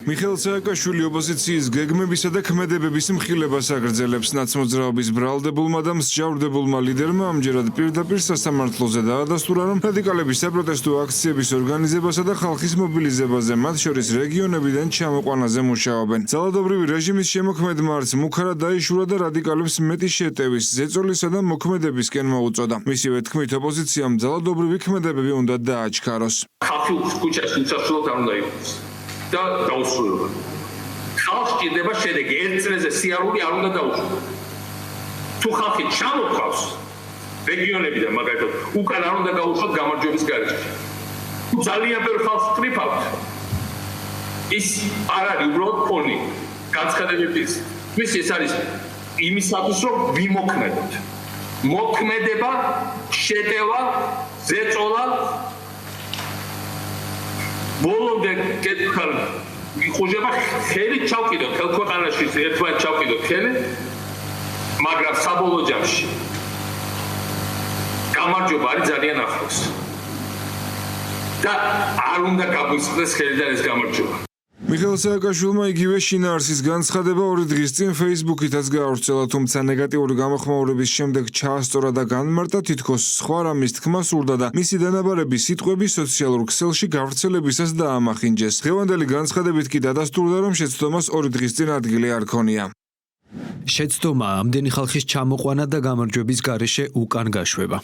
მიხეილ სააკაშვილი ოპოზიციის გეგმებისა და ქმედებების მხილებას აგრძელებს. ნაცმოძრაობის ბრალდებულმა და მსჯავრდებულმა ლიდერმა ამჯერად პირდაპირ სასამართლოზე დაადასტურა, რომ რადიკალების საპროტესტო აქციების ორგანიზებასა და ხალხის მობილიზებაზე, მათ შორის რეგიონებიდან ჩამოყვანაზე მუშაობენ. ძალადობრივი რეჟიმის შემოქმედმა არც მუქარად დაიშურა და რადიკალებს მეტი შეტევის, ზეწოლისა და მოქმედებისკენ მოუწოდა. მისივე თქმით, ოპოზიციამ ძალადობრივი ქმედებები უნდა დააჩქაროს. ხალხი ქუჩაში უსასრულოდ არ უნდა იყოს. და დაუსრულება. ხალხს ჭირდება შედეგი, ერთ წრეზე სიარული არ უნდა დაუშვას. თუ ხალხი ჩამოყავს რეგიონებიდან მაგალითად, უკან არ უნდა გაუშვათ გამარჯვების გარეშე. თუ ძალიან ბევრ ხალხს ტრიფავთ, ის არ არის უბრალოდ ფონი, განცხადებების. ის არის იმისათვის, რომ ვიმოქმედოთ. მოქმედება, შეტევა, ზეწოლა ბოლომდე კითხავ ხუჟება ხელი ჩავკიდოთ ქვეყანაში ერთმანეთს ჩავკიდოთ ხელი მაგრამ საბოლოო ჯამში გამარჯვება არის ძალიან ახლოს და არ უნდა გაგვიწყდეს ხელიდან ეს გამარჯვება. მიხეილ სააკაშვილმა იგივე შინაარსის განცხადება 2 დღის წინ Facebook-ითაც გაავრცელა, თუმცა ნეგატიური გამოხმაურების შემდეგ ჩაასწორა და განმარტა, თითქოს სხვა რამის თქმა სურდა და მისი დანაბარები სიტყვები სოციალურ ქსელში გავრცელებისას დაამახინჯეს. დღევანდელი განცხადებით კი დადასტურდა, რომ შეცდომას 2 დღის წინ ადგილი არ ქონია. შეცდომა ამდენი ხალხის ჩამოყვანა და გამარჯვების გარეშე უკან გაშვება.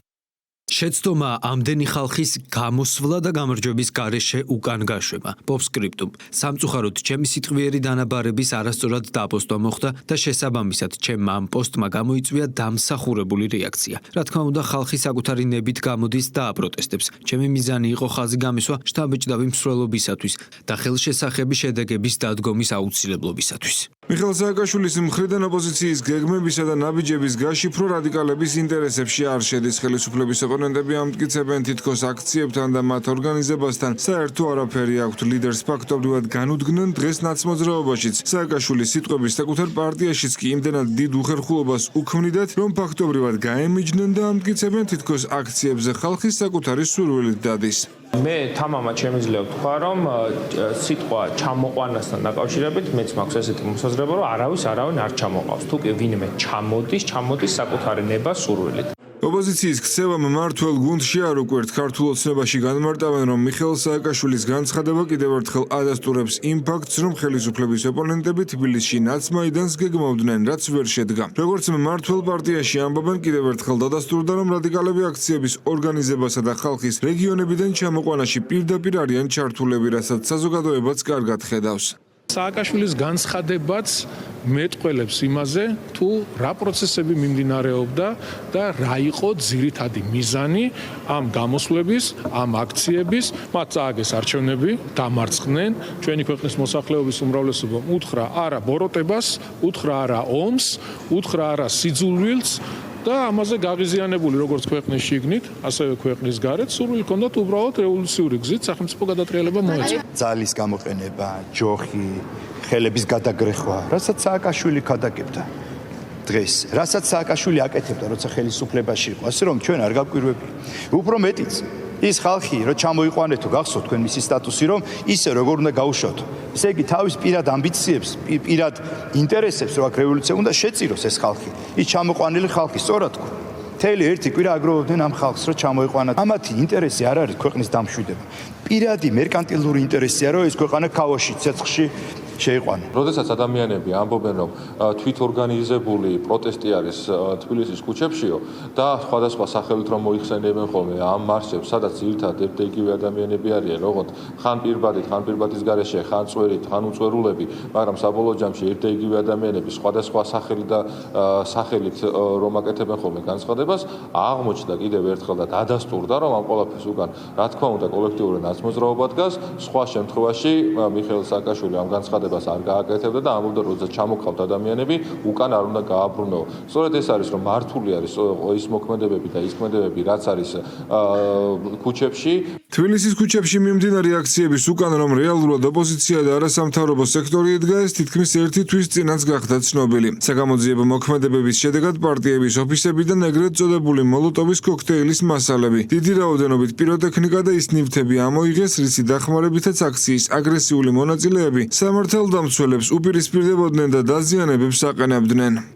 შეცდომა ამდენი ხალხის გამოსვლა და გამარჯვების გარეშე უკან გაშვება. Postscriptum. სამწუხაროდ, ჩემი სიტყვიერი დანაბარების არასწორად დაპოსტვა მოხდა და შესაბამისად, ჩემმა ამ პოსტმა გამოიწვია დამსახურებული რეაქცია. რა თქმა უნდა, ხალხი საკუთარი ნებით გამოდის და აპროტესტებს. ჩემი მიზანი იყო ხაზი გამისვა შთამბეჭდავი მსვლელობისათვის და ხელშესახები შედეგების დადგომის აუცილებლობისათვის. მიხეილ სააკაშვილის მხრიდან ოპოზიციის გეგმებისა და ნაბიჯების გაშიფრო რადიკალების ინტერესებში არ შედის. ხელისუფლების ოპონენტები ამტკიცებენ, თითქოს აქციებთან და მათ ორგანიზებასთან საერთო არაფერი აქვთ. ლიდერს ფაქტობრივად განუდგნენ დღეს ნაცმოძრაობაშიც. სააკაშვილის სიტყვების საკუთარ პარტიაშიც კი იმდენად დიდ უხერხულობას უქმნიდათ, რომ ფაქტობრივად გაემიჯნენ და ამტკიცებენ, თითქოს აქციებზე ხალხის საკუთარი სურვილით დადის. მე თამამად შემიძლია ვთქვა, რომ სიტყვა ჩამოყვანასთან დაკავშირებით მეც მაქვს ესეთი მოსაზრება, რომ არავინ არ ჩამოყავს. თუ კი ვინმე ჩამოდის საკუთარი ნება სურვილით. ოპოზიციის ქცევამ მმართველ გუნდში არ უკვირთ. ქართულ ოცნებაში განმარტავენ, რომ მიხეილ სააკაშვილის განცხადება კიდევ ერთხელ ადასტურებს იმ ფაქტს, რომ ხელისუფლების ოპონენტები თბილისში ნაცმაიდანს გეგმავდნენ, რაც ვერ შედგა. როგორც მმართველ პარტიაში ამბობენ, კიდევ ერთხელ დადასტურდა, რომ რადიკალები აქციების ორგანიზებასა და ხალხის რეგიონებიდან ჩამოყვანაში პირდაპირ არიან ჩართულები, რასაც საზოგადოებაც კარგად ხედავს. სააკაშვილის განცხადებაც მეტყველებს იმაზე, თუ რა პროცესები მიმდინარეობდა და რა იყო ძირითადი მიზანი ამ გამოსვლების, ამ აქციების, მათ წააგეს არჩევნები, დამარცხდნენ, ჩვენი ქვეყნის მოსახლეობის უმრავლესობამ უთხრა არა ბოროტებას, უთხრა არა ომს, უთხრა არა სიძულვილს და ამაზე გაღიზიანებული როგორც ქვეყნის შიგნით, ასევე ქვეყნის გარეთ სურვილი ჰქონდათ უბრალოდ რევოლუციური გზით სახელმწიფო გადატრიალება მოეწყო. ძალის გამოყენება, ჯოხი, ხელების გადაგრეხვა, რასაც სააკაშვილი გადაგებდა დღეს, რასაც სააკაშვილი აკეთებდა, როცა ხელისუფლებაში იყო, ასე რომ ჩვენ არ გაგვირვები. უფრო მეტიც, ის ხალხი, რომ ჩამოიყვანეთო, გახსოვთ თქვენ მისი სტატუსი, რომ ისე როგორ უნდა გაუშვათ. ესე იგი, თავის პირად ამბიციებს, პირად ინტერესებს, რომ აქ რევოლუცია უნდა შეწიროს ეს ხალხი. ის ჩამოყვანილი ხალხი, სწორად თქვა. მთელი ერთი კვირა აგროვებდნენ ამ ხალხს, რომ ჩამოიყვანათ. ამათი ინტერესი არ არის ქვეყნის დამშვიდება. პირადი მერკანტილური ინტერესია, რომ ეს ქვეყანა ქაოსში, ცეცხლში შეიყვანა. როდესაც ადამიანები ამბობენ, რომ თვითორგანიზებული პროტესტი არის თბილისის ქუჩებშიო და სხვადასხვა სახელით რომ მოიხსენიებენ ხოლმე ამ მარშებს, სადაც ძირითადად ერთ-იგივე ადამიანები არიან, როგორც ხან პირბადით, ხან პირბადის გარეშე, ხან წვერით, ხან უწვერულები, მაგრამ საბოლოო ჯამში ერთ-იგივე ადამიანები სხვადასხვა სახელით და სახელით რომ აკეთებენ ხოლმე განცხადებას, აღმოჩნდა კიდევ ერთხელ და დადასტურდა, რომ ამ ყველაფერს უკან, რა თქმა უნდა, კოლექტიური ნაცმოძრაობა დგას, სხვა შემთხვევაში მიხეილ სააკაშვილი ამ განცხადებას არ გააკეთებდა და ამბობდა, როცა ჩამოყავთ ადამიანები, უკან არ უნდა გააბრუნო. სწორედ ეს არის, რომ მართული არის ის მოქმედებები და ის ქმედებები, რაც არის ქუჩებში. თბილისის ქუჩებში მიმდინარე აქციების უკან, რომ რეალურად ოპოზიცია და არასამთავრობო სექტორი იდგა, ეს თითქმის ერთი თვის წინაც გახდა ცნობილი. საგამოძიებო მოქმედებების შედეგად პარტიების ოფისებიდან ეგრეთ წოდებული მოლოტოვის კოქტეილის მასალები, დიდი რაოდენობით პიროტექნიკა და ის ნივთები ამოიღეს, რისი დახმარებითაც აქციის აგრესიული მონაწილეები სამართალ ხელთელდამცველებს უპირისპირდებოდნენ და დაზიანებებს აყენებდნენ.